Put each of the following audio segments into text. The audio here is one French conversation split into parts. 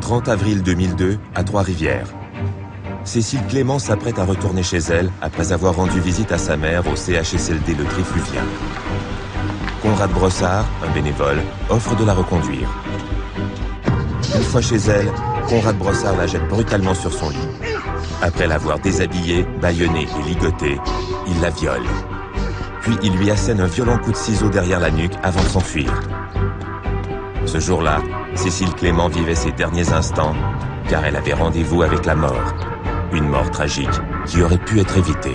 30 avril 2002, à Trois-Rivières. Cécile Clément s'apprête à retourner chez elle après avoir rendu visite à sa mère au CHSLD Le Trifluvien. Conrad Brossard, un bénévole, offre de la reconduire. Une fois chez elle, Conrad Brossard la jette brutalement sur son lit. Après l'avoir déshabillée, bâillonnée et ligotée, il la viole. Puis il lui assène un violent coup de ciseau derrière la nuque avant de s'enfuir. Ce jour-là, Cécile Clément vivait ses derniers instants car elle avait rendez-vous avec la mort. Une mort tragique qui aurait pu être évitée.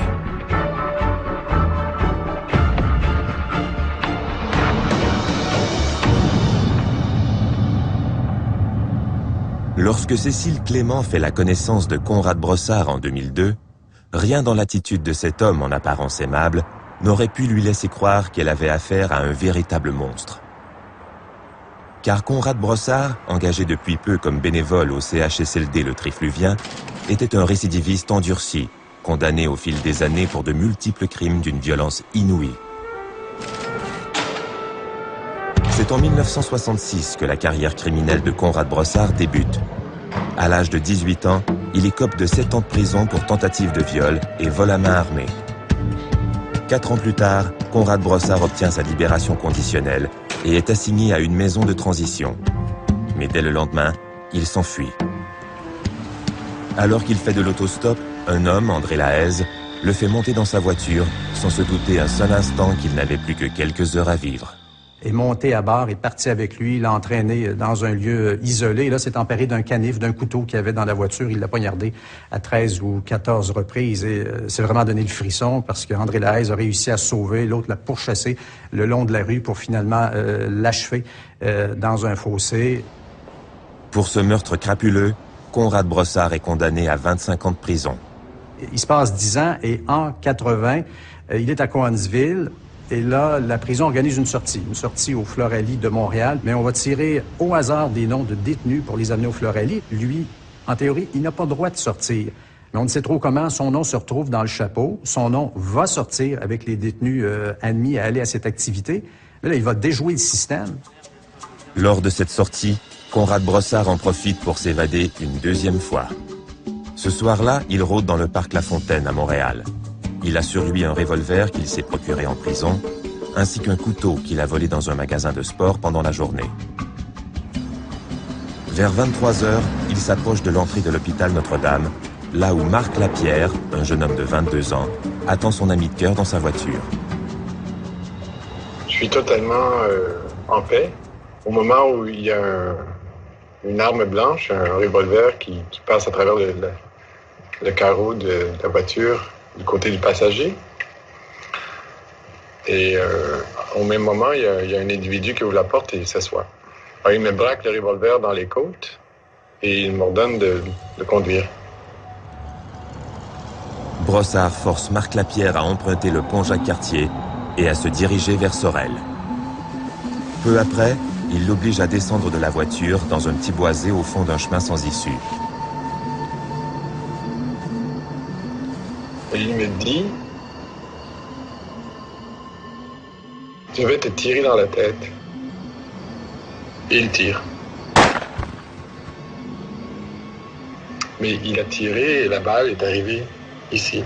Lorsque Cécile Clément fait la connaissance de Conrad Brossard en 2002, rien dans l'attitude de cet homme en apparence aimable n'aurait pu lui laisser croire qu'elle avait affaire à un véritable monstre. Car Conrad Brossard, engagé depuis peu comme bénévole au CHSLD Le Trifluvien, était un récidiviste endurci, condamné au fil des années pour de multiples crimes d'une violence inouïe. C'est en 1966 que la carrière criminelle de Conrad Brossard débute. À l'âge de 18 ans, il écope de 7 ans de prison pour tentative de viol et vol à main armée. 4 ans plus tard, Conrad Brossard obtient sa libération conditionnelle et est assigné à une maison de transition. Mais dès le lendemain, il s'enfuit. Alors qu'il fait de l'autostop, un homme, André Lahaise, le fait monter dans sa voiture sans se douter un seul instant qu'il n'avait plus que quelques heures à vivre. Est monté à bord, est parti avec lui, l'a entraîné dans un lieu isolé. Là, s'est emparé d'un canif, d'un couteau qu'il y avait dans la voiture. Il l'a poignardé à 13 ou 14 reprises. Et c'est vraiment donné le frisson parce qu'André Lahaise a réussi à se sauver. L'autre l'a pourchassé le long de la rue pour finalement l'achever dans un fossé. Pour ce meurtre crapuleux, Conrad Brossard est condamné à 25 ans de prison. Il se passe 10 ans et en 80, il est à Cowansville. Et là, la prison organise une sortie au Floralie de Montréal. Mais on va tirer au hasard des noms de détenus pour les amener au Floralie. Lui, en théorie, il n'a pas le droit de sortir. Mais on ne sait trop comment, son nom se retrouve dans le chapeau. Son nom va sortir avec les détenus admis à aller à cette activité. Mais là, il va déjouer le système. Lors de cette sortie, Conrad Brossard en profite pour s'évader une deuxième fois. Ce soir-là, il rôde dans le parc La Fontaine à Montréal. Il a sur lui un revolver qu'il s'est procuré en prison, ainsi qu'un couteau qu'il a volé dans un magasin de sport pendant la journée. Vers 23 heures, il s'approche de l'entrée de l'hôpital Notre-Dame, là où Marc Lapierre, un jeune homme de 22 ans, attend son ami de cœur dans sa voiture. Je suis totalement en paix. Au moment où il y a une arme blanche, un revolver qui passe à travers le carreau de la voiture, du côté du passager. Et au même moment, il y a un individu qui ouvre la porte et il s'assoit. Alors, il me braque le revolver dans les côtes et il m'ordonne de conduire. Brossard force Marc Lapierre à emprunter le pont Jacques-Cartier et à se diriger vers Sorel. Peu après, il l'oblige à descendre de la voiture dans un petit boisé au fond d'un chemin sans issue. Et il me dit, je vais te tirer dans la tête. Et il tire. Mais il a tiré et la balle est arrivée ici.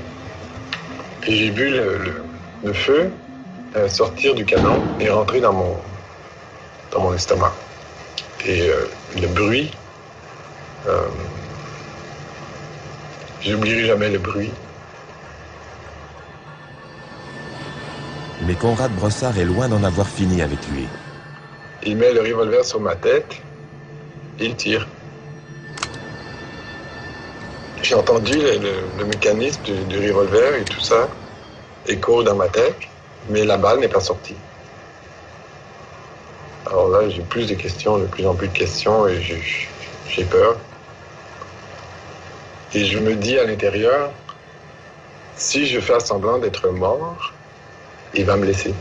Et j'ai vu le feu sortir du canon et rentrer dans mon estomac. Et le bruit, j'oublierai jamais le bruit. Mais Conrad Brossard est loin d'en avoir fini avec lui. Il met le revolver sur ma tête et il tire. J'ai entendu le mécanisme du revolver et tout ça écho dans ma tête, mais la balle n'est pas sortie. Alors là, j'ai plus de questions, de plus en plus de questions et j'ai peur. Et je me dis à l'intérieur, si je fais semblant d'être mort, il va me laisser.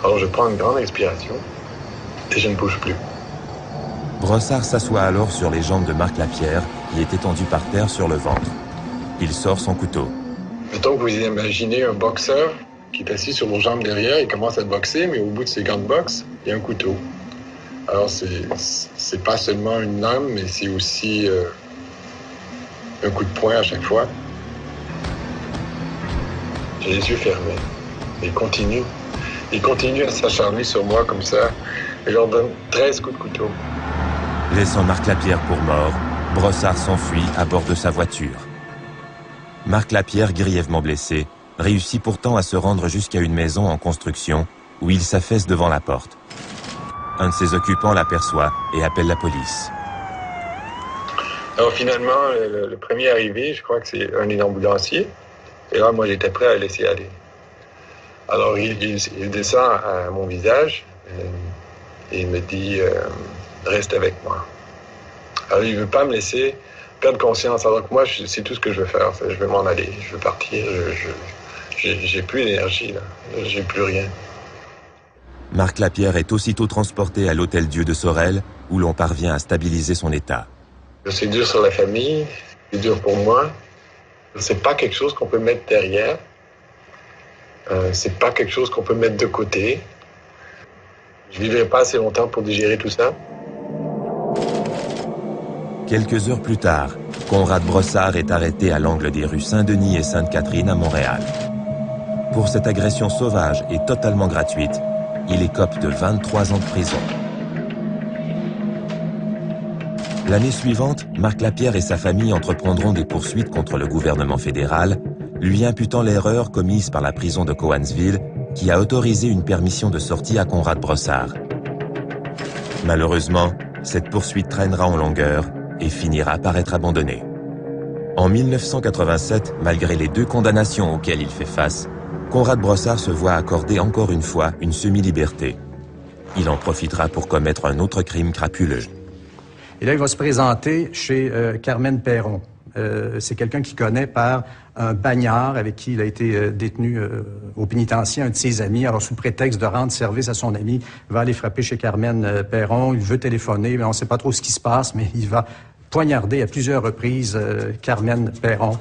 Alors je prends une grande expiration et je ne bouge plus. Brossard s'assoit alors sur les jambes de Marc Lapierre, qui est étendu par terre sur le ventre. Il sort son couteau. Mettons que vous imaginez un boxeur qui est assis sur vos jambes derrière, il commence à boxer, mais au bout de ses gants de boxe, il y a un couteau. Alors, c'est pas seulement une lame, mais c'est aussi un coup de poing à chaque fois. J'ai les yeux fermés. Il continue. Il continue à s'acharner sur moi comme ça. Et je leur donne 13 coups de couteau. Laissant Marc Lapierre pour mort, Brossard s'enfuit à bord de sa voiture. Marc Lapierre, grièvement blessé, réussit pourtant à se rendre jusqu'à une maison en construction où il s'affaisse devant la porte. Un de ses occupants l'aperçoit et appelle la police. Alors finalement, le premier arrivé, je crois que c'est un des ambulanciers. Et là, moi, j'étais prêt à laisser aller. Alors, il descend à mon visage et il me dit « Reste avec moi ». Alors, il ne veut pas me laisser perdre conscience. Alors que moi, c'est tout ce que je veux faire. Je veux m'en aller, je veux partir. J'ai plus d'énergie, là. J'ai plus rien. Marc Lapierre est aussitôt transporté à l'Hôtel-Dieu de Sorel, où l'on parvient à stabiliser son état. C'est dur sur la famille, c'est dur pour moi. C'est pas quelque chose qu'on peut mettre derrière. C'est pas quelque chose qu'on peut mettre de côté. Je vivrai pas assez longtemps pour digérer tout ça. Quelques heures plus tard, Conrad Brossard est arrêté à l'angle des rues Saint-Denis et Sainte-Catherine à Montréal. Pour cette agression sauvage et totalement gratuite, il écope de 23 ans de prison. L'année suivante, Marc Lapierre et sa famille entreprendront des poursuites contre le gouvernement fédéral, lui imputant l'erreur commise par la prison de Cowansville qui a autorisé une permission de sortie à Conrad Brossard. Malheureusement, cette poursuite traînera en longueur et finira par être abandonnée. En 1987, malgré les 2 condamnations auxquelles il fait face, Conrad Brossard se voit accorder encore une fois une semi-liberté. Il en profitera pour commettre un autre crime crapuleux. Et là, il va se présenter chez Carmen Perron. C'est quelqu'un qu'il connaît par un bagnard avec qui il a été détenu au pénitencier, un de ses amis. Alors, sous prétexte de rendre service à son ami, il va aller frapper chez Carmen Perron. Il veut téléphoner, mais on ne sait pas trop ce qui se passe, mais il va poignarder à plusieurs reprises Carmen Perron.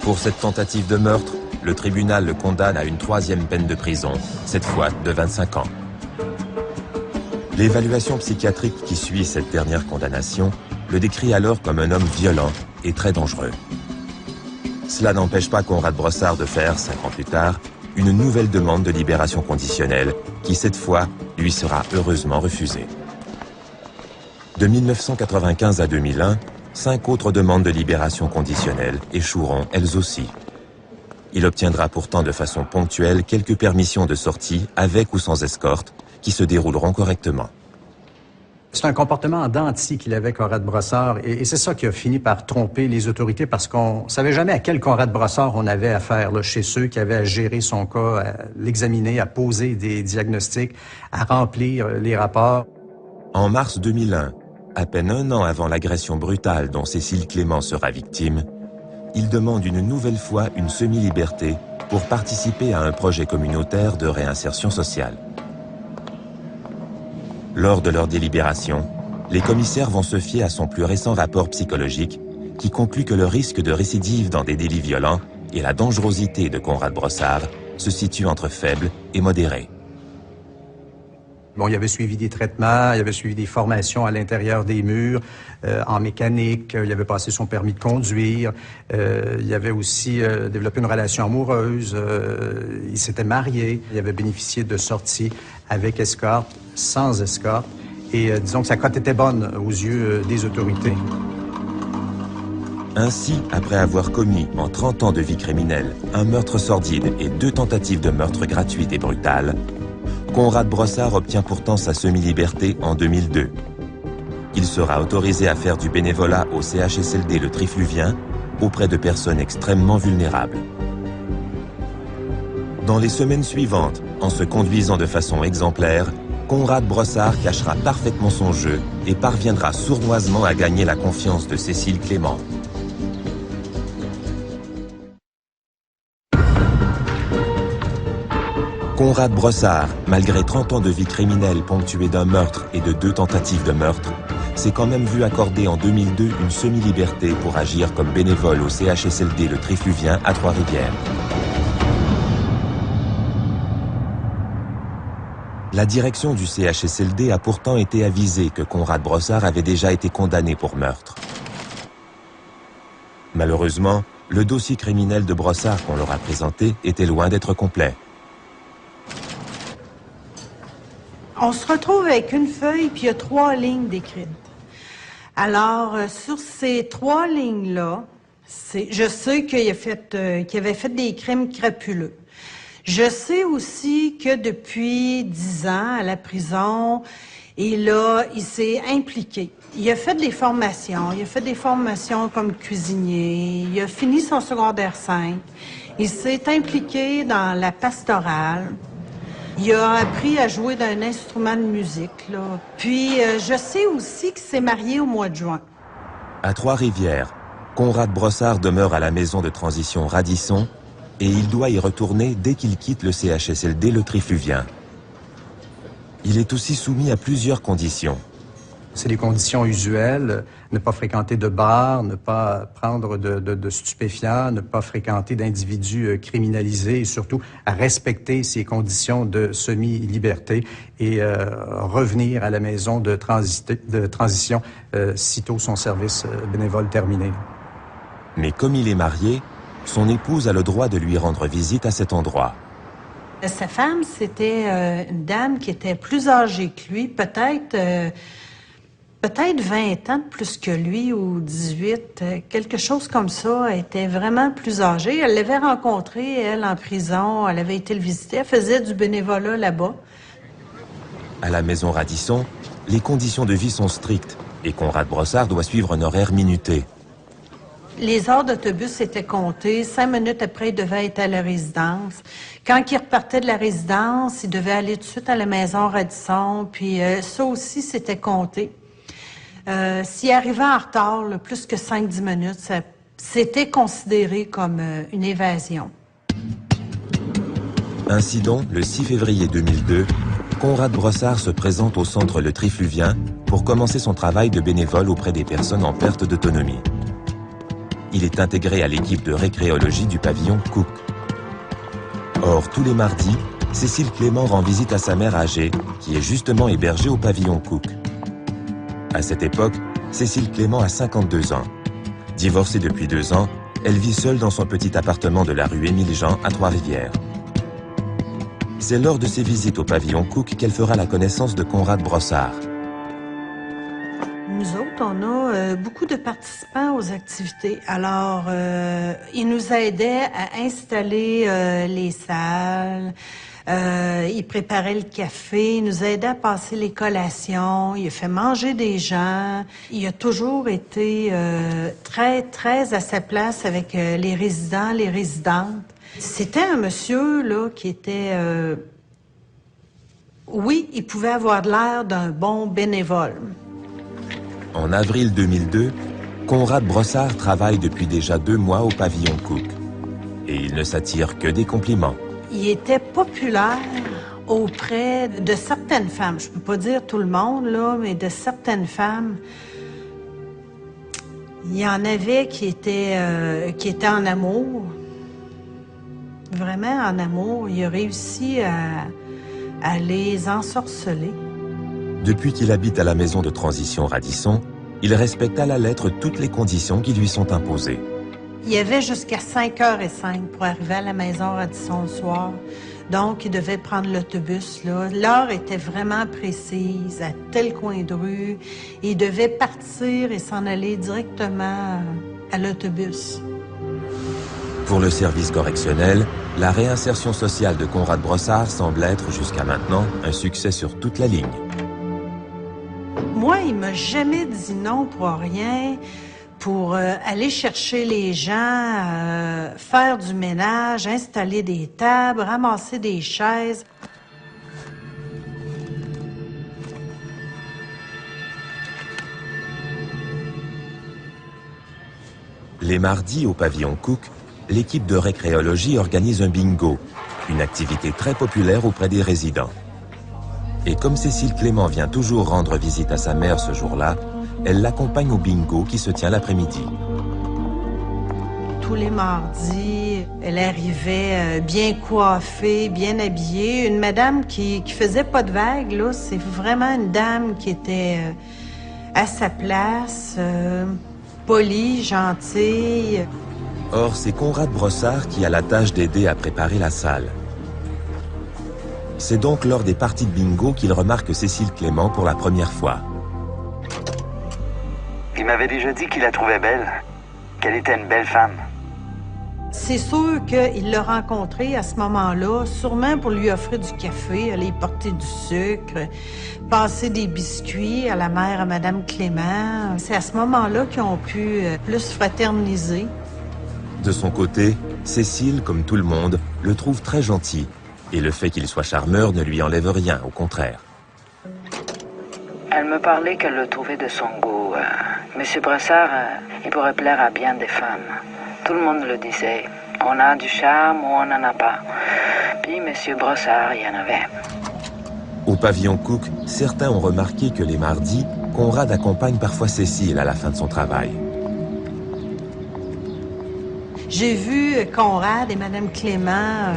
Pour cette tentative de meurtre, le tribunal le condamne à une 3e peine de prison, cette fois de 25 ans. L'évaluation psychiatrique qui suit cette dernière condamnation le décrit alors comme un homme violent et très dangereux. Cela n'empêche pas Conrad Brossard de faire, 5 ans plus tard, une nouvelle demande de libération conditionnelle qui, cette fois, lui sera heureusement refusée. De 1995 à 2001, 5 autres demandes de libération conditionnelle échoueront elles aussi. Il obtiendra pourtant de façon ponctuelle quelques permissions de sortie avec ou sans escorte qui se dérouleront correctement. C'est un comportement en dents de scie qu'il avait, Conrad Brossard, et c'est ça qui a fini par tromper les autorités parce qu'on savait jamais à quel Conrad Brossard on avait affaire là, chez ceux qui avaient à gérer son cas, à l'examiner, à poser des diagnostics, à remplir les rapports. En mars 2001, à peine 1 an avant l'agression brutale dont Cécile Clément sera victime, il demande une nouvelle fois une semi-liberté pour participer à un projet communautaire de réinsertion sociale. Lors de leur délibération, les commissaires vont se fier à son plus récent rapport psychologique qui conclut que le risque de récidive dans des délits violents et la dangerosité de Conrad Brossard se situent entre faibles et modérés. Bon, il avait suivi des traitements, il avait suivi des formations à l'intérieur des murs, en mécanique, il avait passé son permis de conduire, il avait aussi développé une relation amoureuse, il s'était marié, il avait bénéficié de sorties avec escorte, sans escorte, et disons que sa cote était bonne aux yeux des autorités. Ainsi, après avoir commis en 30 ans de vie criminelle un meurtre sordide et 2 tentatives de meurtre gratuites et brutales, Conrad Brossard obtient pourtant sa semi-liberté en 2002. Il sera autorisé à faire du bénévolat au CHSLD Le Trifluvien auprès de personnes extrêmement vulnérables. Dans les semaines suivantes, en se conduisant de façon exemplaire, Conrad Brossard cachera parfaitement son jeu et parviendra sournoisement à gagner la confiance de Cécile Clément. Conrad Brossard, malgré 30 ans de vie criminelle ponctuée d'un meurtre et de 2 tentatives de meurtre, s'est quand même vu accorder en 2002 une semi-liberté pour agir comme bénévole au CHSLD Le Trifluvien à Trois-Rivières. La direction du CHSLD a pourtant été avisée que Conrad Brossard avait déjà été condamné pour meurtre. Malheureusement, le dossier criminel de Brossard qu'on leur a présenté était loin d'être complet. On se retrouve avec une feuille, puis il y a 3 lignes décrites. Alors, sur ces 3 lignes-là, je sais qu'il avait fait des crimes crapuleux. Je sais aussi que depuis 10 ans, à la prison, il s'est impliqué. Il a fait des formations. Il a fait des formations comme cuisinier. Il a fini son secondaire 5. Il s'est impliqué dans la pastorale. Il a appris à jouer d'un instrument de musique, là. Puis, je sais aussi qu'il s'est marié au mois de juin. À Trois-Rivières, Conrad Brossard demeure à la maison de transition Radisson et il doit y retourner dès qu'il quitte le CHSLD le Trifluvien. Il est aussi soumis à plusieurs conditions. C'est des conditions usuelles, ne pas fréquenter de bars, ne pas prendre de stupéfiants, ne pas fréquenter d'individus criminalisés et surtout à respecter ces conditions de semi-liberté et revenir à la maison de transition sitôt son service bénévole terminé. Mais comme il est marié, son épouse a le droit de lui rendre visite à cet endroit. Sa femme, c'était une dame qui était plus âgée que lui, peut-être 20 ans de plus que lui, ou 18, quelque chose comme ça. Elle était vraiment plus âgée. Elle l'avait rencontré, elle, en prison. Elle avait été le visiter. Elle faisait du bénévolat là-bas. À la maison Radisson, les conditions de vie sont strictes et Conrad Brossard doit suivre un horaire minuté. Les heures d'autobus étaient comptées. 5 minutes après, il devait être à la résidence. Quand il repartait de la résidence, il devait aller tout de suite à la maison Radisson. Puis ça aussi, c'était compté. S'il arrivait en retard, là, plus que 5-10 minutes, c'était considéré comme une évasion. Ainsi donc, le 6 février 2002, Conrad Brossard se présente au centre Le Trifluvien pour commencer son travail de bénévole auprès des personnes en perte d'autonomie. Il est intégré à l'équipe de récréologie du pavillon Cook. Or, tous les mardis, Cécile Clément rend visite à sa mère âgée, qui est justement hébergée au pavillon Cook. À cette époque, Cécile Clément a 52 ans. Divorcée depuis 2 ans, elle vit seule dans son petit appartement de la rue Émile-Jean à Trois-Rivières. C'est lors de ses visites au pavillon Cook qu'elle fera la connaissance de Conrad Brossard. Nous autres, on a beaucoup de participants aux activités. Alors, ils nous aidaient à installer les salles. Il préparait le café, il nous aidait à passer les collations, il a fait manger des gens. Il a toujours été très, très à sa place avec les résidents, les résidentes. C'était un monsieur, là, qui était... oui, il pouvait avoir l'air d'un bon bénévole. En avril 2002, Conrad Brossard travaille depuis déjà 2 mois au pavillon Cook. Et il ne s'attire que des compliments. Il était populaire auprès de certaines femmes. Je peux pas dire tout le monde, là, mais de certaines femmes. Il y en avait qui étaient en amour. Vraiment en amour. Il a réussi à les ensorceler. Depuis qu'il habite à la maison de transition Radisson, il respecte à la lettre toutes les conditions qui lui sont imposées. Il y avait jusqu'à 5h05 pour arriver à la maison Radisson le soir. Donc, il devait prendre l'autobus, là. L'heure était vraiment précise, à tel coin de rue. Il devait partir et s'en aller directement à l'autobus. Pour le service correctionnel, la réinsertion sociale de Conrad Brossard semble être, jusqu'à maintenant, un succès sur toute la ligne. Moi, il m'a jamais dit non pour rien. Pour aller chercher les gens, faire du ménage, installer des tables, ramasser des chaises. Les mardis au pavillon Cook, l'équipe de récréologie organise un bingo, une activité très populaire auprès des résidents. Et comme Cécile Clément vient toujours rendre visite à sa mère ce jour-là, elle l'accompagne au bingo qui se tient l'après-midi. tous les mardis. Elle arrivait bien coiffée, bien habillée. Une madame qui faisait pas de vagues, là. C'est vraiment une dame qui était à sa place, polie, gentille. Or, c'est Conrad Brossard qui a la tâche d'aider à préparer la salle. C'est donc lors des parties de bingo qu'il remarque Cécile Clément pour la première fois. Il m'avait déjà dit qu'il la trouvait belle, qu'elle était une belle femme. C'est sûr qu'il l'a rencontrée à ce moment-là, sûrement pour lui offrir du café, aller porter du sucre, passer des biscuits à la mère, à Madame Clément. C'est à ce moment-là qu'ils ont pu plus fraterniser. De son côté, Cécile, comme tout le monde, le trouve très gentil. Et le fait qu'il soit charmeur ne lui enlève rien, au contraire. Elle me parlait qu'elle le trouvait de son goût. Monsieur Brossard, il pourrait plaire à bien des femmes. Tout le monde le disait. On a du charme ou on n'en a pas. Puis Monsieur Brossard, il y en avait. Au pavillon Cook, certains ont remarqué que les mardis, Conrad accompagne parfois Cécile à la fin de son travail. J'ai vu Conrad et Madame Clément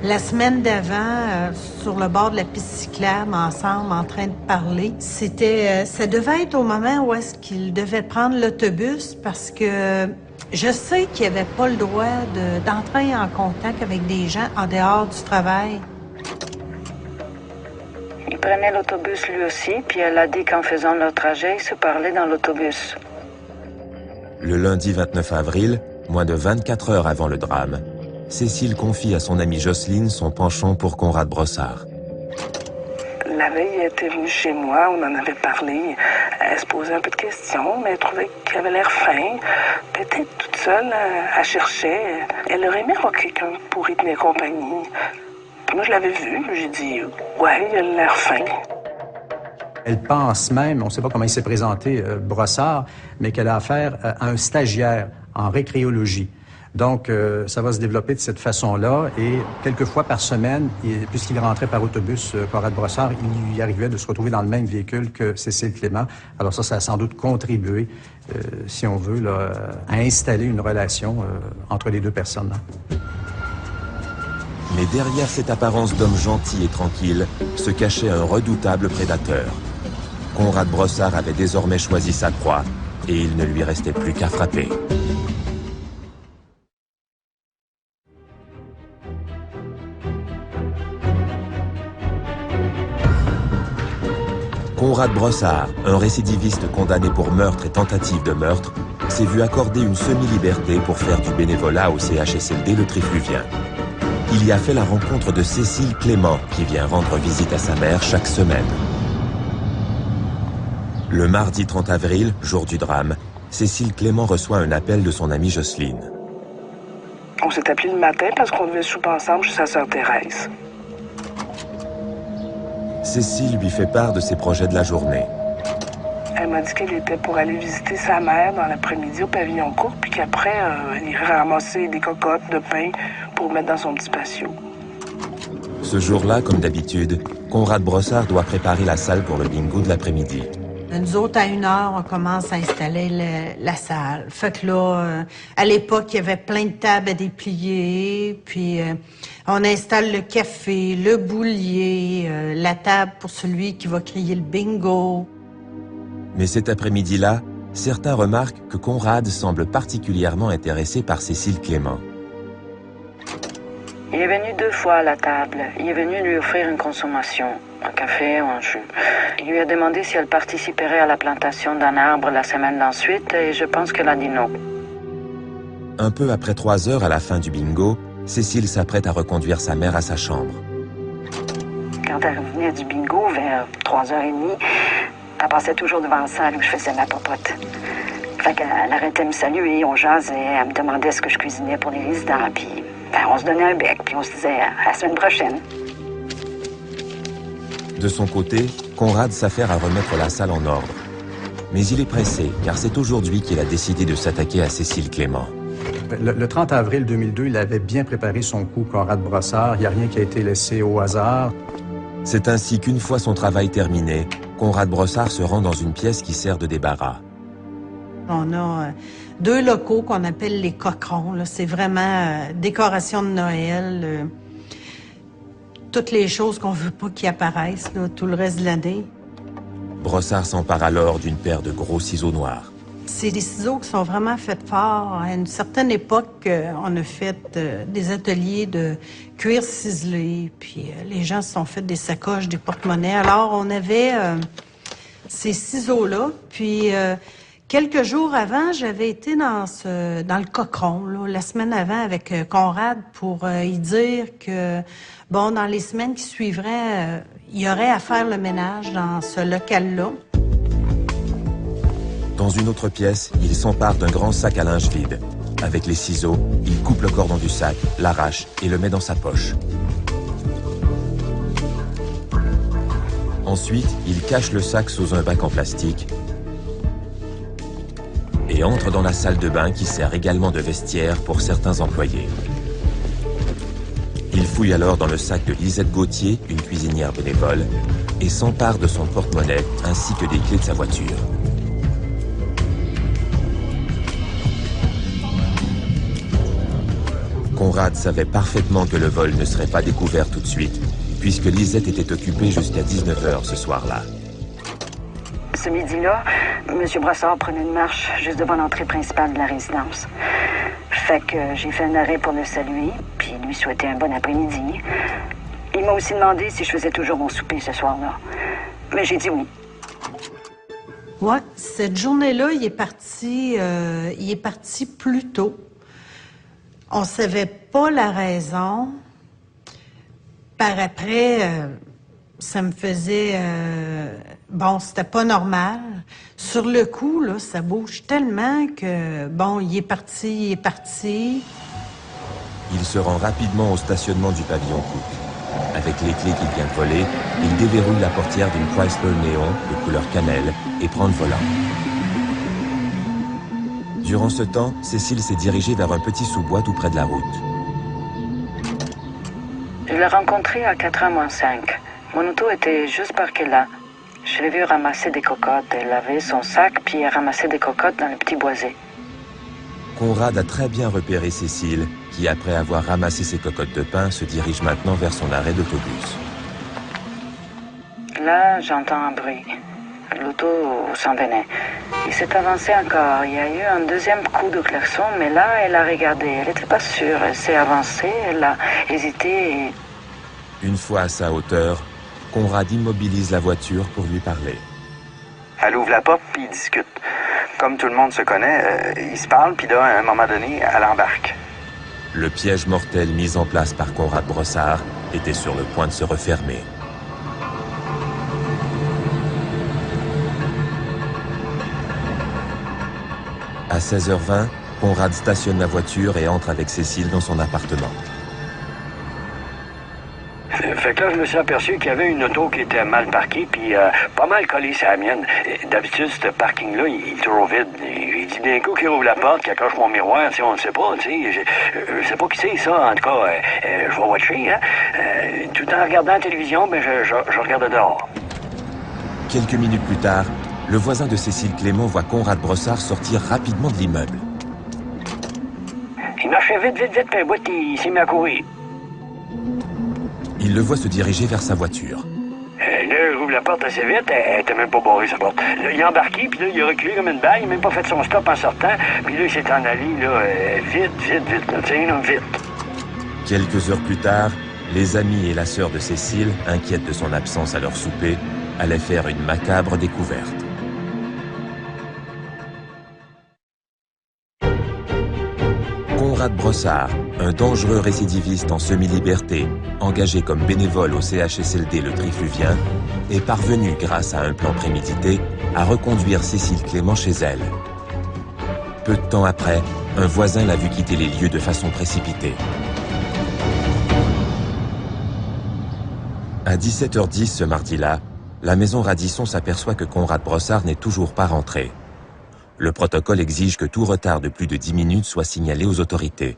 la semaine d'avant sur le bord de la piste cyclable ensemble en train de parler. Ça devait être au moment où est-ce qu'ils devaient prendre l'autobus parce que je sais qu'il n'avait pas le droit d'entrer en contact avec des gens en dehors du travail. Il prenait l'autobus lui aussi, puis elle a dit qu'en faisant leur trajet, ils se parlaient dans l'autobus. Le lundi 29 avril, moins de 24 heures avant le drame, Cécile confie à son amie Jocelyne son penchant pour Conrad Brossard. La veille, elle était venue chez moi, on en avait parlé. Elle se posait un peu de questions, mais elle trouvait qu'il avait l'air fin. Peut-être toute seule, elle cherchait. Elle aurait aimé avoir quelqu'un pour y tenir compagnie. Puis moi, je l'avais vue, j'ai dit « Ouais, il a l'air fin ». Elle pense même, on ne sait pas comment il s'est présenté, Brossard, mais qu'elle a affaire à un stagiaire en récréologie. Donc, ça va se développer de cette façon-là et quelques fois par semaine, puisqu'il rentrait par autobus, Conrad Brossard, il lui arrivait de se retrouver dans le même véhicule que Cécile Clément. Alors ça a sans doute contribué, si on veut, là, à installer une relation entre les deux personnes. Là. Mais derrière cette apparence d'homme gentil et tranquille, se cachait un redoutable prédateur. Conrad Brossard avait désormais choisi sa proie et il ne lui restait plus qu'à frapper. Conrad Brossard, un récidiviste condamné pour meurtre et tentative de meurtre, s'est vu accorder une semi-liberté pour faire du bénévolat au CHSLD Le Trifluvien. Il y a fait la rencontre de Cécile Clément, qui vient rendre visite à sa mère chaque semaine. Le mardi 30 avril, jour du drame, Cécile Clément reçoit un appel de son amie Jocelyne. On s'est appelé le matin parce qu'on devait souper ensemble chez sa sœur Thérèse. Cécile lui fait part de ses projets de la journée. Elle m'a dit qu'elle était pour aller visiter sa mère dans l'après-midi au pavillon Cook, puis qu'après, elle irait ramasser des cocottes de pain pour mettre dans son petit patio. Ce jour-là, comme d'habitude, Conrad Brossard doit préparer la salle pour le bingo de l'après-midi. Nous autres, à 1h, on commence à installer la salle. Fait que là, à l'époque, il y avait plein de tables à déplier, puis on installe le café, le boulier, la table pour celui qui va crier le bingo. Mais cet après-midi-là, certains remarquent que Conrad semble particulièrement intéressé par Cécile Clément. Il est venu 2 fois à la table. Il est venu lui offrir une consommation, un café ou un jus. Il lui a demandé si elle participerait à la plantation d'un arbre la semaine d'ensuite et je pense qu'elle a dit non. Un peu après 3 heures à la fin du bingo, Cécile s'apprête à reconduire sa mère à sa chambre. Quand elle revenait du bingo vers 3h30, elle passait toujours devant la salle où je faisais ma popote. Fait qu'elle arrêtait de me saluer, on jasait, elle me demandait ce que je cuisinais pour les résidents, puis on se donnait un bec, puis on se disait à la semaine prochaine. De son côté, Conrad s'affaire à remettre la salle en ordre. Mais il est pressé, car c'est aujourd'hui qu'il a décidé de s'attaquer à Cécile Clément. Le 30 avril 2002, il avait bien préparé son coup, Conrad Brossard. Il n'y a rien qui a été laissé au hasard. C'est ainsi qu'une fois son travail terminé, Conrad Brossard se rend dans une pièce qui sert de débarras. On a 2 locaux qu'on appelle les coquerons. C'est vraiment décoration de Noël. Toutes les choses qu'on veut pas qui apparaissent là, tout le reste de l'année. Brossard s'empare alors d'une paire de gros ciseaux noirs. C'est des ciseaux qui sont vraiment faits fort. À une certaine époque, on a fait des ateliers de cuir ciselé, puis les gens se sont fait des sacoches, des porte-monnaies. Alors, on avait ces ciseaux-là, puis quelques jours avant, j'avais été dans le coqueron, là, la semaine avant, avec Conrad, pour y dire que, bon, dans les semaines qui suivraient, il y aurait à faire le ménage dans ce local-là. Dans une autre pièce, il s'empare d'un grand sac à linge vide. Avec les ciseaux, il coupe le cordon du sac, l'arrache et le met dans sa poche. Ensuite, il cache le sac sous un bac en plastique et entre dans la salle de bain qui sert également de vestiaire pour certains employés. Il fouille alors dans le sac de Lisette Gauthier, une cuisinière bénévole, et s'empare de son porte-monnaie ainsi que des clés de sa voiture. Conrad savait parfaitement que le vol ne serait pas découvert tout de suite, puisque Lisette était occupée jusqu'à 19h ce soir-là. Ce midi-là, M. Brossard prenait une marche juste devant l'entrée principale de la résidence. Fait que j'ai fait un arrêt pour le saluer, puis lui souhaiter un bon après-midi. Il m'a aussi demandé si je faisais toujours mon souper ce soir-là. Mais j'ai dit oui. Ouais, cette journée-là, il est parti plus tôt. On savait pas la raison. Par après, ça me faisait... bon, c'était pas normal. Sur le coup, là, ça bouge tellement que... Bon, il est parti. Il se rend rapidement au stationnement du pavillon Cook. Avec les clés qu'il vient de voler, il déverrouille la portière d'une Chrysler Néon de couleur cannelle et prend le volant. Durant ce temps, Cécile s'est dirigée vers un petit sous-bois tout près de la route. Je l'ai rencontré à 4h-5. Mon auto était juste parquée là. Je l'ai vu ramasser des cocottes. Elle avait son sac, puis elle ramassait des cocottes dans le petit boisé. Conrad a très bien repéré Cécile, qui, après avoir ramassé ses cocottes de pain, se dirige maintenant vers son arrêt d'autobus. Là, j'entends un bruit. L'auto s'en venait. Il s'est avancé encore. Il y a eu un deuxième coup de klaxon, mais là, elle a regardé. Elle n'était pas sûre. Elle s'est avancée, elle a hésité et... Une fois à sa hauteur, Conrad immobilise la voiture pour lui parler. Elle ouvre la porte, puis ils discutent. Comme tout le monde se connaît, ils se parlent, puis là, à un moment donné, elle embarque. Le piège mortel mis en place par Conrad Brossard était sur le point de se refermer. À 16h20, Conrad stationne la voiture et entre avec Cécile dans son appartement. Fait que là, je me suis aperçu qu'il y avait une auto qui était mal parquée, puis pas mal collée sur la mienne. D'habitude, ce parking-là, il est trop vide. Il dit d'un coup qu'il ouvre la porte, qu'il accroche mon miroir, tu sais, on ne sait pas, tu sais. Je sais pas qui c'est, ça, en tout cas. Je vais watcher, hein. Tout en regardant la télévision, ben, je regarde dehors. Quelques minutes plus tard, le voisin de Cécile Clément voit Conrad Brossard sortir rapidement de l'immeuble. Il marchait vite, puis un bout, il s'est mis à courir. Il le voit se diriger vers sa voiture. Là, j'ouvre la porte assez vite, elle était même pas barrée, sa porte. Là, il a embarqué, puis là, il a reculé comme une balle, il a même pas fait son stop en sortant, puis là, il s'est en allé, là, vite, là, tu sais, vite. Quelques heures plus tard, les amis et la sœur de Cécile, inquiètes de son absence à leur souper, allaient faire une macabre découverte. Conrad Brossard, un dangereux récidiviste en semi-liberté, engagé comme bénévole au CHSLD Le Trifluvien, est parvenu, grâce à un plan prémédité, à reconduire Cécile Clément chez elle. Peu de temps après, un voisin l'a vu quitter les lieux de façon précipitée. À 17h10 ce mardi-là, la maison Radisson s'aperçoit que Conrad Brossard n'est toujours pas rentré. Le protocole exige que tout retard de plus de 10 minutes soit signalé aux autorités.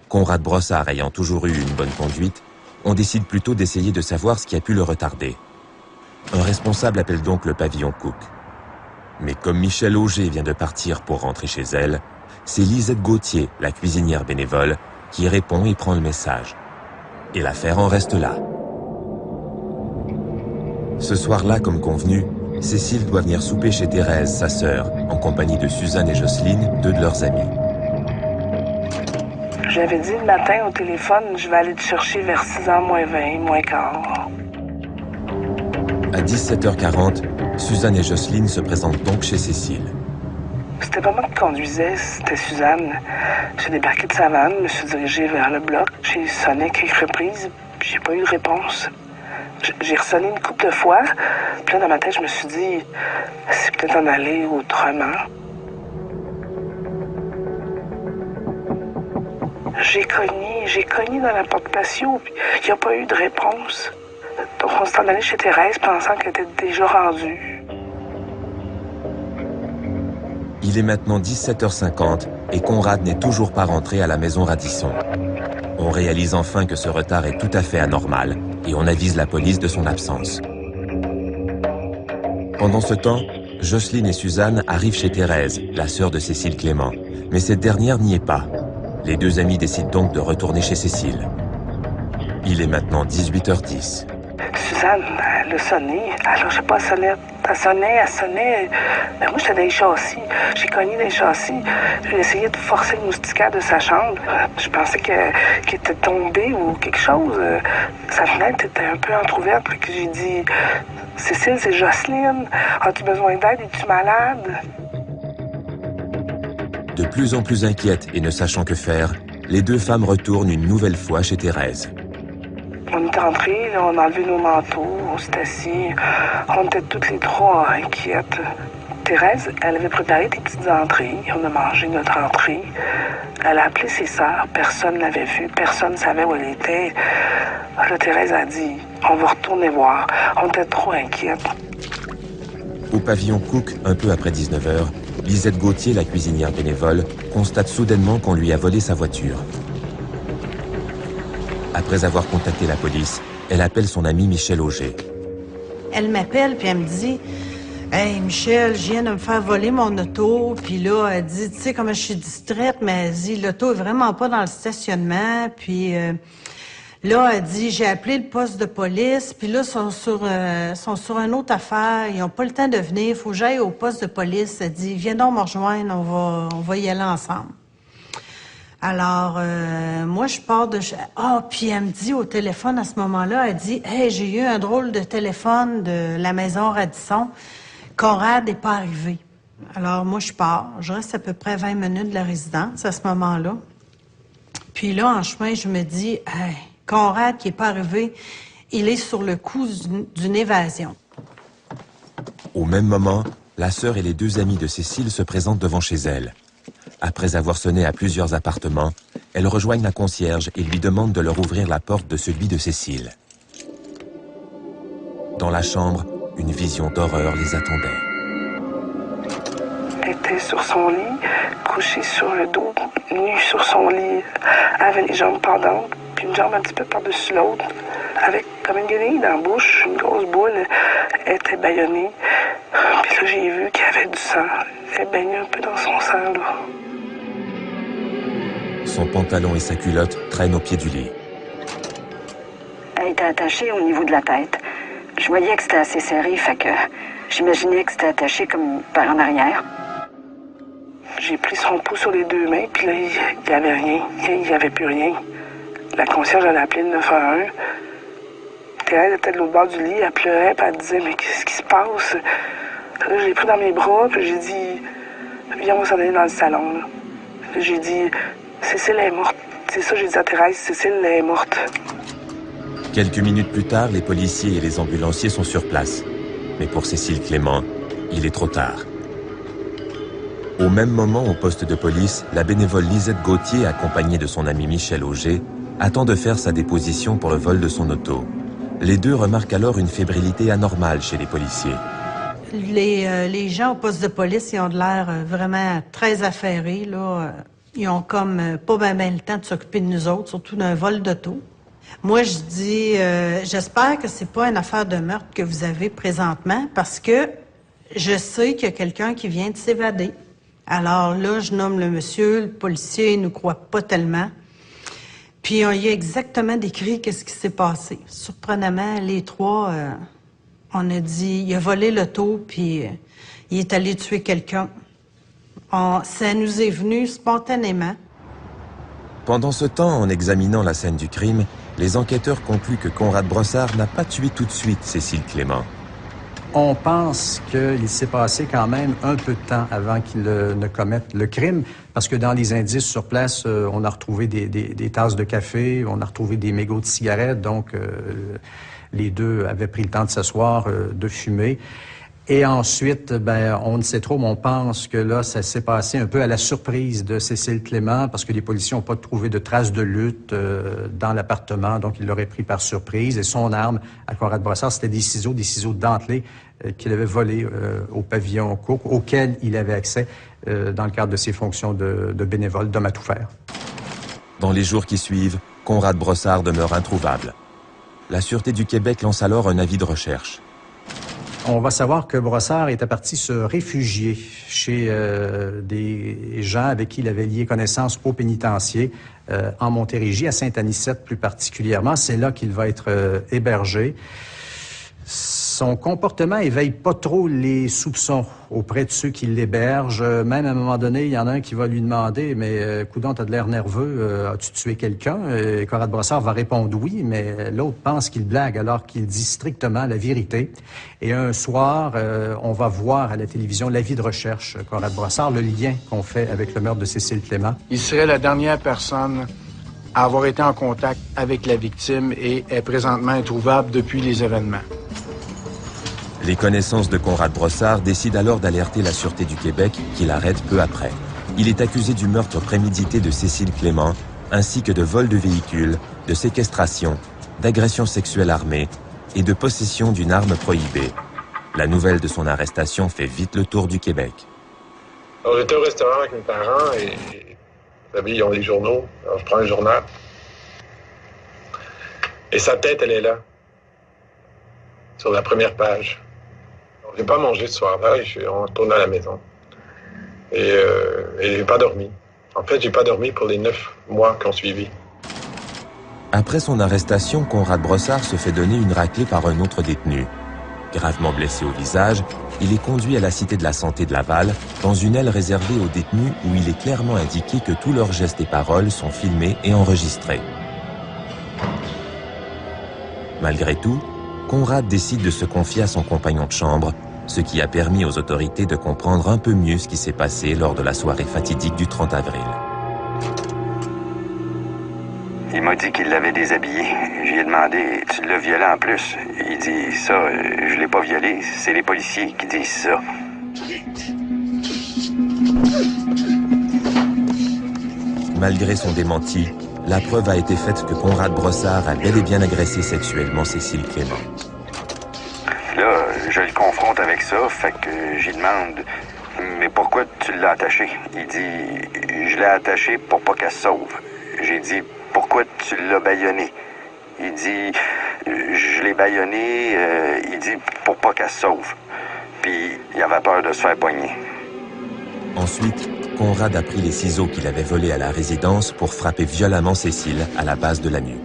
Conrad Brossard ayant toujours eu une bonne conduite, on décide plutôt d'essayer de savoir ce qui a pu le retarder. Un responsable appelle donc le pavillon Cook. Mais comme Michel Auger vient de partir pour rentrer chez elle, c'est Lisette Gauthier, la cuisinière bénévole, qui répond et prend le message. Et l'affaire en reste là. Ce soir-là, comme convenu, Cécile doit venir souper chez Thérèse, sa sœur, en compagnie de Suzanne et Jocelyne, deux de leurs amies. J'avais dit le matin au téléphone, je vais aller te chercher vers 6h moins 20, moins quart. À 17h40, Suzanne et Jocelyne se présentent donc chez Cécile. C'était pas moi qui conduisais, c'était Suzanne. J'ai débarqué de sa vanne, me suis dirigée vers le bloc. J'ai sonné quelques reprises, puis j'ai pas eu de réponse. J'ai ressonné une couple de fois, puis là, dans ma tête, je me suis dit, c'est peut-être en aller autrement. J'ai cogné dans la porte patio, puis il n'y a pas eu de réponse. Donc, on s'est en allé chez Thérèse, pensant qu'elle était déjà rendue. Il est maintenant 17h50 et Conrad n'est toujours pas rentré à la maison Radisson. On réalise enfin que ce retard est tout à fait anormal et on avise la police de son absence. Pendant ce temps, Jocelyne et Suzanne arrivent chez Thérèse, la sœur de Cécile Clément, mais cette dernière n'y est pas. Les deux amis décident donc de retourner chez Cécile. Il est maintenant 18h10. Suzanne, elle a sonné. Alors, je sais pas, elle sonnait. Mais moi, j'étais dans les châssis. J'ai cogné dans les châssis. J'ai essayé de forcer le moustiquaire de sa chambre. Je pensais qu'elle était tombée ou quelque chose. Sa fenêtre était un peu entrouverte. Puis j'ai dit, Cécile, c'est Jocelyne. As-tu besoin d'aide? Es-tu malade? De plus en plus inquiètes et ne sachant que faire, les deux femmes retournent une nouvelle fois chez Thérèse. On est entrés, là, on a enlevé nos manteaux, on s'est assis. On était toutes les trois inquiètes. Thérèse, elle avait préparé des petites entrées. On a mangé notre entrée. Elle a appelé ses sœurs. Personne ne l'avait vue. Personne ne savait où elle était. Là, Thérèse a dit, on va retourner voir. On était trop inquiètes. Au pavillon Cook, un peu après 19h, Lisette Gauthier, la cuisinière bénévole, constate soudainement qu'on lui a volé sa voiture. Après avoir contacté la police, elle appelle son ami Michel Auger. Elle m'appelle, puis elle me dit « Hey, Michel, je viens de me faire voler mon auto. » Puis là, elle dit « Tu sais comment je suis distraite, mais elle dit, l'auto est vraiment pas dans le stationnement. » Puis là, elle dit « J'ai appelé le poste de police. » Puis là, ils sont sur une autre affaire. Ils n'ont pas le temps de venir. Il faut que j'aille au poste de police. Elle dit « Viens donc me rejoindre, on va y aller ensemble. » Alors, moi, je pars de... puis elle me dit au téléphone à ce moment-là, elle dit « Hey, j'ai eu un drôle de téléphone de la maison Radisson. Conrad n'est pas arrivé. » Alors, moi, je pars. Je reste à peu près 20 minutes de la résidence à ce moment-là. Puis là, en chemin, je me dis « Hey, Conrad qui n'est pas arrivé, il est sur le coup d'une évasion. » Au même moment, la sœur et les deux amis de Cécile se présentent devant chez elle. Après avoir sonné à plusieurs appartements, elles rejoignent la concierge et lui demandent de leur ouvrir la porte de celui de Cécile. Dans la chambre, une vision d'horreur les attendait. Elle était sur son lit, couchée sur le dos, nue sur son lit, avec les jambes pendantes, puis une jambe un petit peu par-dessus l'autre, avec comme une guenille dans la bouche, une grosse boule. Elle était bâillonnée. Puis là, j'ai vu qu'il y avait du sang. Elle baignait un peu dans son sang, là. Son pantalon et sa culotte traînent au pied du lit. Elle était attachée au niveau de la tête. Je voyais que c'était assez serré, fait que j'imaginais que c'était attaché comme par en arrière. J'ai pris son pouls sur les deux mains, puis là, il n'y avait rien. Il n'y avait plus rien. La concierge, elle a appelé le 911. Thérèse était de l'autre bord du lit, elle pleurait, puis elle disait « Mais qu'est-ce qui se passe? » Là, je l'ai pris dans mes bras, puis j'ai dit « Viens, on va s'en aller dans le salon. » J'ai dit « Cécile est morte. » C'est ça, j'ai dit à Thérèse, « Cécile est morte. » Quelques minutes plus tard, les policiers et les ambulanciers sont sur place. Mais pour Cécile Clément, il est trop tard. Au même moment, au poste de police, la bénévole Lisette Gauthier, accompagnée de son ami Michel Auger, attend de faire sa déposition pour le vol de son auto. Les deux remarquent alors une fébrilité anormale chez les policiers. Les gens au poste de police, ils ont de l'air vraiment très affairés, là. Ils ont comme pas bien le temps de s'occuper de nous autres, surtout d'un vol d'auto. Moi, je dis, j'espère que c'est pas une affaire de meurtre que vous avez présentement, parce que je sais qu'il y a quelqu'un qui vient de s'évader. Alors là, je nomme le monsieur, le policier, il nous croit pas tellement. Puis on y a exactement décrit qu'est-ce qui s'est passé. Surprenamment, les trois, on a dit, il a volé l'auto, puis il est allé tuer quelqu'un. Ça nous est venu spontanément. Pendant ce temps, en examinant la scène du crime, les enquêteurs concluent que Conrad Brossard n'a pas tué tout de suite Cécile Clément. On pense qu'il s'est passé quand même un peu de temps avant qu'il ne commette le crime, parce que dans les indices sur place, on a retrouvé des tasses de café, on a retrouvé des mégots de cigarettes, donc les deux avaient pris le temps de s'asseoir, de fumer. Et ensuite, on ne sait trop, mais on pense que là, ça s'est passé un peu à la surprise de Cécile Clément, parce que les policiers n'ont pas trouvé de traces de lutte dans l'appartement, donc ils l'auraient pris par surprise. Et son arme, à Conrad Brossard, c'était des ciseaux dentelés qu'il avait volés au pavillon Cook, auquel il avait accès dans le cadre de ses fonctions de bénévole, d'homme à tout faire. Dans les jours qui suivent, Conrad Brossard demeure introuvable. La Sûreté du Québec lance alors un avis de recherche. On va savoir que Brossard était parti se réfugier chez des gens avec qui il avait lié connaissance au pénitencier, en Montérégie, à Sainte-Anicette plus particulièrement. C'est là qu'il va être hébergé. Son comportement éveille pas trop les soupçons auprès de ceux qui l'hébergent. Même à un moment donné, il y en a un qui va lui demander « Mais coudonc, t'as de l'air nerveux, as-tu tué quelqu'un? » Conrad Brossard va répondre « Oui », mais l'autre pense qu'il blague alors qu'il dit strictement la vérité. Et un soir, on va voir à la télévision l'avis de recherche, Conrad Brossard, le lien qu'on fait avec le meurtre de Cécile Clément. Il serait la dernière personne à avoir été en contact avec la victime et est présentement introuvable depuis les événements. Les connaissances de Conrad Brossard décident alors d'alerter la Sûreté du Québec, qui l'arrête peu après. Il est accusé du meurtre prémédité de Cécile Clément, ainsi que de vol de véhicule, de séquestration, d'agression sexuelle armée et de possession d'une arme prohibée. La nouvelle de son arrestation fait vite le tour du Québec. Alors, j'étais au restaurant avec mes parents et, vous savez, ils ont les journaux. Alors, je prends le journal. Et sa tête, elle est là, sur la première page. Je n'ai pas mangé ce soir-là et je suis retourné à la maison. Et j'ai pas dormi. En fait, j'ai pas dormi pour les 9 mois qui ont suivi. Après son arrestation, Conrad Brossard se fait donner une raclée par un autre détenu. Gravement blessé au visage, il est conduit à la Cité de la Santé de Laval, dans une aile réservée aux détenus où il est clairement indiqué que tous leurs gestes et paroles sont filmés et enregistrés. Malgré tout, Conrad décide de se confier à son compagnon de chambre, ce qui a permis aux autorités de comprendre un peu mieux ce qui s'est passé lors de la soirée fatidique du 30 avril. Il m'a dit qu'il l'avait déshabillé. J'ai demandé, tu l'as violé en plus? Il dit, ça, je l'ai pas violé, c'est les policiers qui disent ça. Malgré son démenti, la preuve a été faite que Conrad Brossard a bel et bien agressé sexuellement Cécile Clément. Là, je le confronte avec ça, fait que j'y demande, mais pourquoi tu l'as attaché? Il dit, je l'ai attaché pour pas qu'elle se sauve. J'ai dit, pourquoi tu l'as bâillonné? Il dit, je l'ai bâillonné, il dit, pour pas qu'elle se sauve. Puis, il avait peur de se faire pogner. Ensuite, Conrad a pris les ciseaux qu'il avait volés à la résidence pour frapper violemment Cécile à la base de la nuque.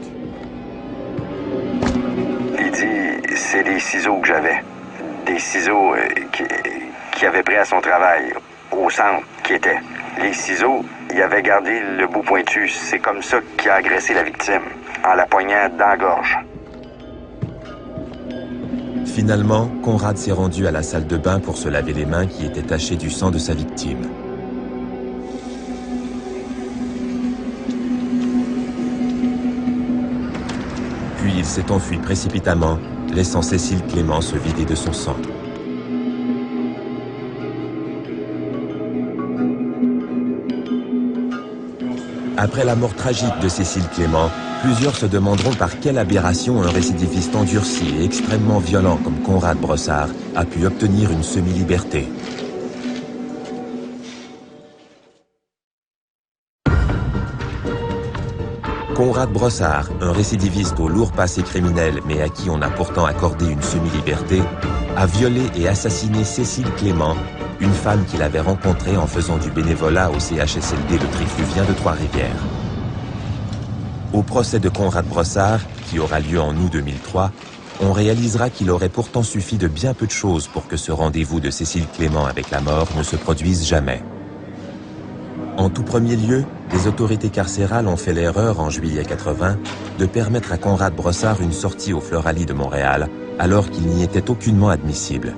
Il dit, c'est des ciseaux que j'avais. Des ciseaux qu'il avait pris à son travail, au centre qui était. Les ciseaux, il avait gardé le bout pointu. C'est comme ça qu'il a agressé la victime, en la poignant dans la gorge. Finalement, Conrad s'est rendu à la salle de bain pour se laver les mains qui étaient tachées du sang de sa victime. Puis il s'est enfui précipitamment, laissant Cécile Clément se vider de son sang. Après la mort tragique de Cécile Clément, plusieurs se demanderont par quelle aberration un récidiviste endurci et extrêmement violent comme Conrad Brossard a pu obtenir une semi-liberté. Conrad Brossard, un récidiviste au lourd passé criminel mais à qui on a pourtant accordé une semi-liberté, a violé et assassiné Cécile Clément, une femme qu'il avait rencontrée en faisant du bénévolat au CHSLD Le Trifluvien de Trois-Rivières. Au procès de Conrad Brossard, qui aura lieu en août 2003, on réalisera qu'il aurait pourtant suffi de bien peu de choses pour que ce rendez-vous de Cécile Clément avec la mort ne se produise jamais. En tout premier lieu, les autorités carcérales ont fait l'erreur en juillet 80 de permettre à Conrad Brossard une sortie au Floralie de Montréal, alors qu'il n'y était aucunement admissible.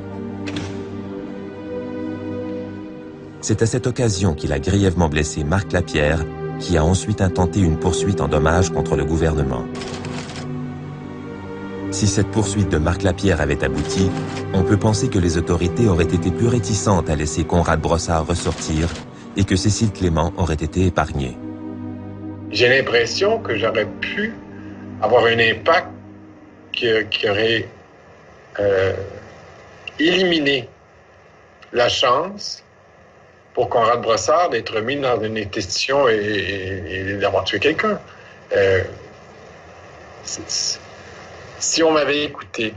C'est à cette occasion qu'il a grièvement blessé Marc Lapierre, qui a ensuite intenté une poursuite en dommages contre le gouvernement. Si cette poursuite de Marc Lapierre avait abouti, on peut penser que les autorités auraient été plus réticentes à laisser Conrad Brossard ressortir et que Cécile Clément aurait été épargnée. J'ai l'impression que j'aurais pu avoir un impact qui aurait éliminé la chance pour Conrad Brossard d'être mis dans une institution et d'avoir tué quelqu'un. Si on m'avait écouté,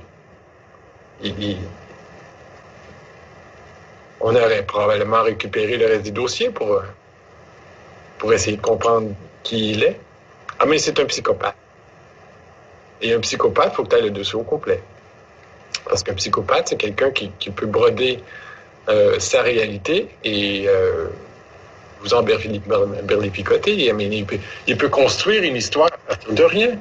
on aurait probablement récupéré le reste du dossier pour essayer de comprendre qui il est. Ah, mais c'est un psychopathe. Et un psychopathe, il faut que tu aies le dossier au complet. Parce qu'un psychopathe, c'est quelqu'un qui peut broder sa réalité et vous en berlipicoter. Il peut construire une histoire à partir de rien.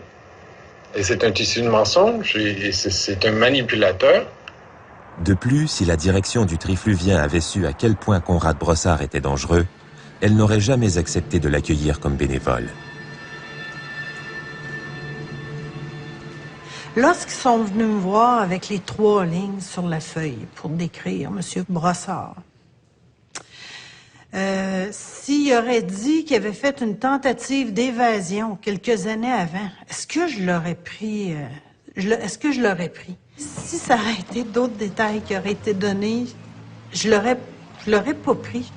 Et c'est un tissu de mensonges et c'est un manipulateur. De plus, si la direction du Trifluvien avait su à quel point Conrad Brossard était dangereux, elle n'aurait jamais accepté de l'accueillir comme bénévole. Lorsqu'ils sont venus me voir avec les 3 lignes sur la feuille pour décrire M. Brossard, s'il aurait dit qu'il avait fait une tentative d'évasion quelques années avant, est-ce que je l'aurais pris? Si ça aurait été d'autres détails qui auraient été donnés, je l'aurais pas pris.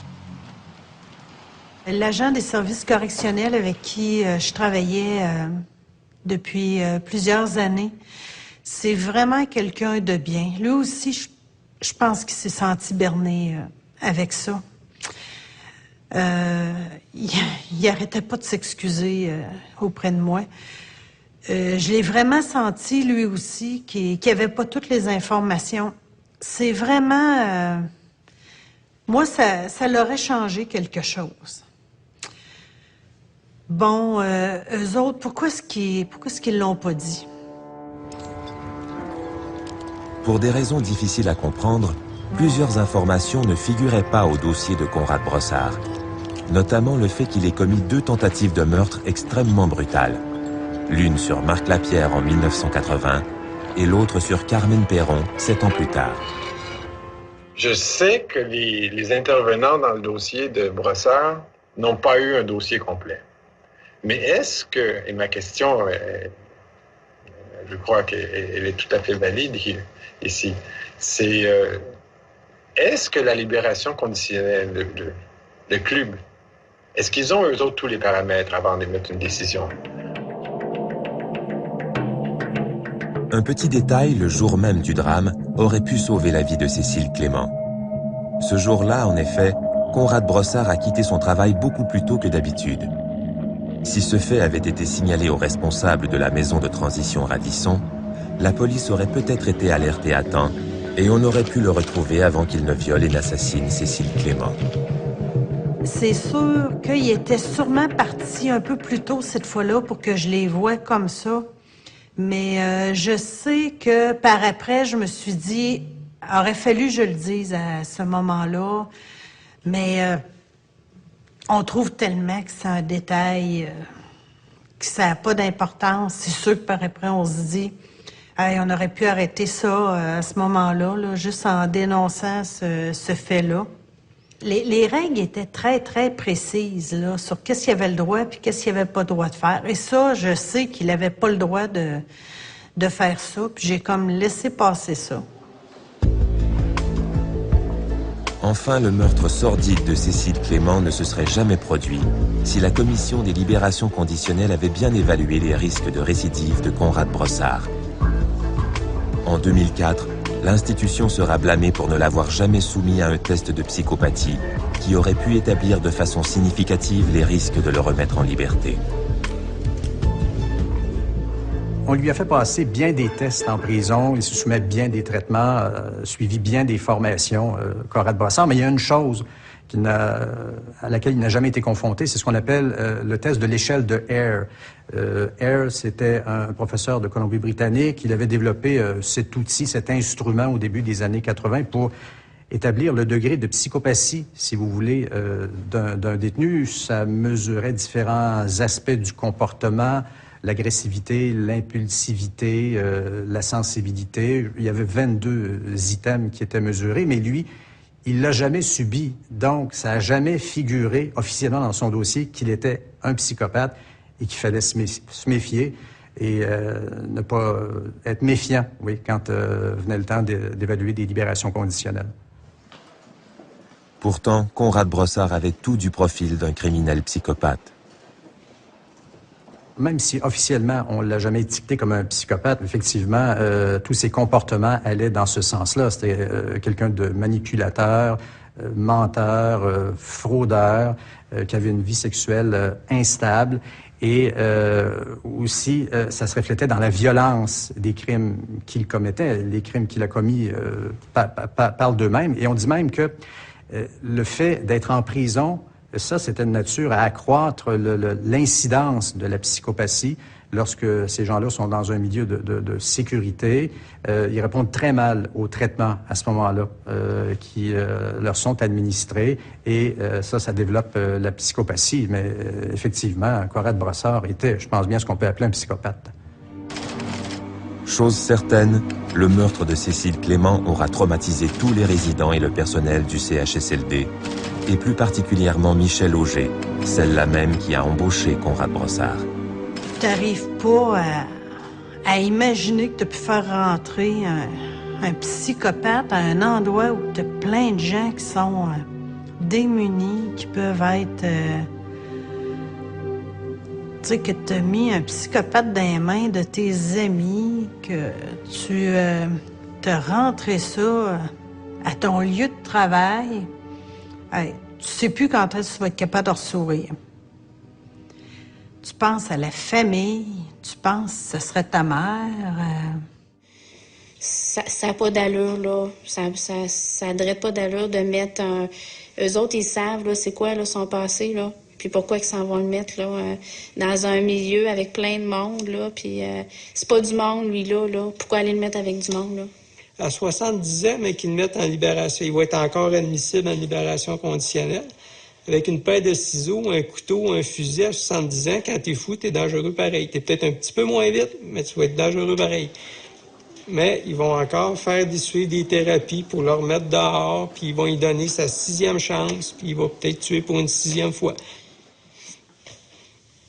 L'agent des services correctionnels avec qui je travaillais depuis plusieurs années, c'est vraiment quelqu'un de bien. Lui aussi, je pense qu'il s'est senti berné avec ça. Il arrêtait pas de s'excuser auprès de moi. Je l'ai vraiment senti, lui aussi, qu'il avait pas toutes les informations. C'est vraiment... moi, ça l'aurait changé quelque chose. Bon, eux autres, pourquoi est-ce qu'ils l'ont pas dit? Pour des raisons difficiles à comprendre, plusieurs informations ne figuraient pas au dossier de Conrad Brossard, notamment le fait qu'il ait commis 2 tentatives de meurtre extrêmement brutales. L'une sur Marc Lapierre en 1980 et l'autre sur Carmen Perron 7 ans plus tard. Je sais que les intervenants dans le dossier de Brossard n'ont pas eu un dossier complet. Mais est-ce que, et ma question, je crois qu'elle est tout à fait valide ici, c'est est-ce que la libération conditionnelle de club, est-ce qu'ils ont eux autres tous les paramètres avant d'émettre une décision? Un petit détail, le jour même du drame, aurait pu sauver la vie de Cécile Clément. Ce jour-là, en effet, Conrad Brossard a quitté son travail beaucoup plus tôt que d'habitude. Si ce fait avait été signalé aux responsables de la maison de transition Radisson, la police aurait peut-être été alertée à temps et on aurait pu le retrouver avant qu'il ne viole et n'assassine Cécile Clément. C'est sûr qu'il était sûrement parti un peu plus tôt cette fois-là pour que je les voie comme ça. Mais je sais que par après, je me suis dit, aurait fallu que je le dise à ce moment-là. Mais on trouve tellement que c'est un détail, que ça n'a pas d'importance. C'est sûr que par après, on se dit, hey, on aurait pu arrêter ça à ce moment-là, là, juste en dénonçant ce fait-là. Les règles étaient très, très précises là, sur qu'est-ce qu'il avait le droit puis qu'est-ce qu'il avait pas le droit de faire. Et ça, je sais qu'il avait pas le droit de faire ça, puis j'ai comme laissé passer ça. Enfin, le meurtre sordide de Cécile Clément ne se serait jamais produit si la commission des libérations conditionnelles avait bien évalué les risques de récidive de Conrad Brossard. En 2004, L'institution sera blâmée pour ne l'avoir jamais soumis à un test de psychopathie qui aurait pu établir de façon significative les risques de le remettre en liberté. On lui a fait passer bien des tests en prison, il se soumet bien des traitements, suivi bien des formations, Conrad Brossard, mais il y a une chose à laquelle il n'a jamais été confronté, c'est ce qu'on appelle le test de l'échelle de Hare. Hare, c'était un professeur de Colombie-Britannique. Il avait développé cet outil, cet instrument au début des années 80 pour établir le degré de psychopathie, si vous voulez, d'un détenu. Ça mesurait différents aspects du comportement, l'agressivité, l'impulsivité, la sensibilité. Il y avait 22 items qui étaient mesurés, mais lui, il l'a jamais subi. Donc, ça n'a jamais figuré officiellement dans son dossier qu'il était un psychopathe et qu'il fallait se méfier et ne pas être méfiant, oui, quand venait le temps d'évaluer des libérations conditionnelles. Pourtant, Conrad Brossard avait tout du profil d'un criminel psychopathe. Même si officiellement on l'a jamais étiqueté comme un psychopathe, effectivement, tous ses comportements allaient dans ce sens-là. C'était quelqu'un de manipulateur, menteur, fraudeur, qui avait une vie sexuelle instable. Et aussi, ça se reflétait dans la violence des crimes qu'il commettait. Les crimes qu'il a commis parlent d'eux-mêmes. Et on dit même que le fait d'être en prison, ça, c'était de nature à accroître l'incidence de la psychopathie lorsque ces gens-là sont dans un milieu de sécurité. Ils répondent très mal aux traitements à ce moment-là qui leur sont administrés et ça développe la psychopathie. Mais effectivement, Conrad Brossard était, je pense bien, ce qu'on peut appeler un psychopathe. Chose certaine, le meurtre de Cécile Clément aura traumatisé tous les résidents et le personnel du CHSLD, et plus particulièrement Michel Auger, celle-là même qui a embauché Conrad Brossard. T'arrives pas à imaginer que tu pu faire rentrer un psychopathe à un endroit où t'as plein de gens qui sont démunis, qui peuvent être... tu sais, que t'as mis un psychopathe dans les mains de tes amis, que tu t'as rentré ça à ton lieu de travail. Hey, tu sais plus quand est-ce que tu vas être capable de ressourire. Tu penses à la famille, tu penses que ce serait ta mère. Ça n'a pas d'allure, là. Ça n'aurait pas d'allure de mettre un... Eux autres, ils savent, là, c'est quoi, là, son passé, là. Puis pourquoi ils s'en vont le mettre, là, dans un milieu avec plein de monde, là. Puis c'est pas du monde, lui, là. Pourquoi aller le mettre avec du monde, là? À 70 ans, mais qu'ils le mettent en libération. Il va être encore admissible en libération conditionnelle. Avec une paire de ciseaux, un couteau, un fusil à 70 ans, quand t'es fou, t'es dangereux pareil. T'es peut-être un petit peu moins vite, mais tu vas être dangereux pareil. Mais ils vont encore suivre des thérapies pour le remettre dehors, puis ils vont lui donner sa 6e chance, puis il va peut-être tuer pour une 6e fois.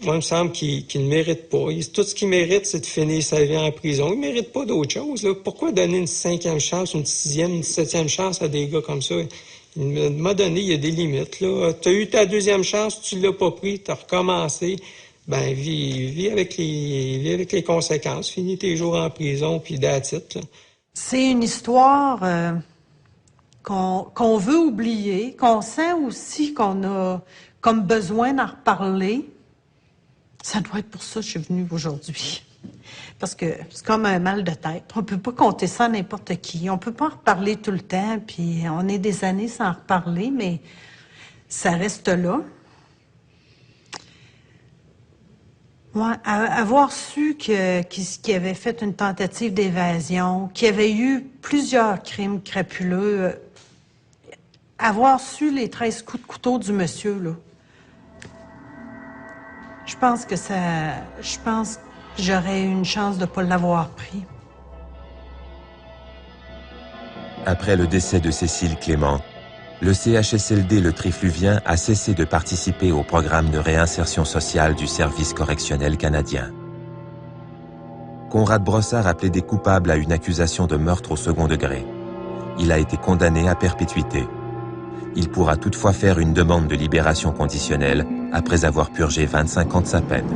Moi, il me semble qu'il ne mérite pas. Tout ce qu'il mérite, c'est de finir sa vie en prison. Il ne mérite pas d'autre chose, là. Pourquoi donner une 5e chance, une 6e, une 7e chance à des gars comme ça? Il m'a donné, il y a des limites, là. Tu as eu ta 2e chance, tu ne l'as pas pris, tu as recommencé. Ben, vis avec les conséquences. Finis tes jours en prison, puis that's it, là. C'est une histoire qu'on veut oublier, qu'on sent aussi qu'on a comme besoin d'en reparler. Ça doit être pour ça que je suis venue aujourd'hui. Parce que c'est comme un mal de tête. On peut pas compter ça à n'importe qui. On peut pas en reparler tout le temps, puis on est des années sans en reparler, mais ça reste là. Ouais, avoir su qu'il avait fait une tentative d'évasion, qu'il y avait eu plusieurs crimes crapuleux, avoir su les 13 coups de couteau du monsieur, là. Je pense que j'aurais eu une chance de ne pas l'avoir pris. Après le décès de Cécile Clément, le CHSLD Le Trifluvien a cessé de participer au programme de réinsertion sociale du Service correctionnel canadien. Conrad Brossard a plaidé coupable à une accusation de meurtre au second degré. Il a été condamné à perpétuité. Il pourra toutefois faire une demande de libération conditionnelle après avoir purgé 25 ans de sa peine.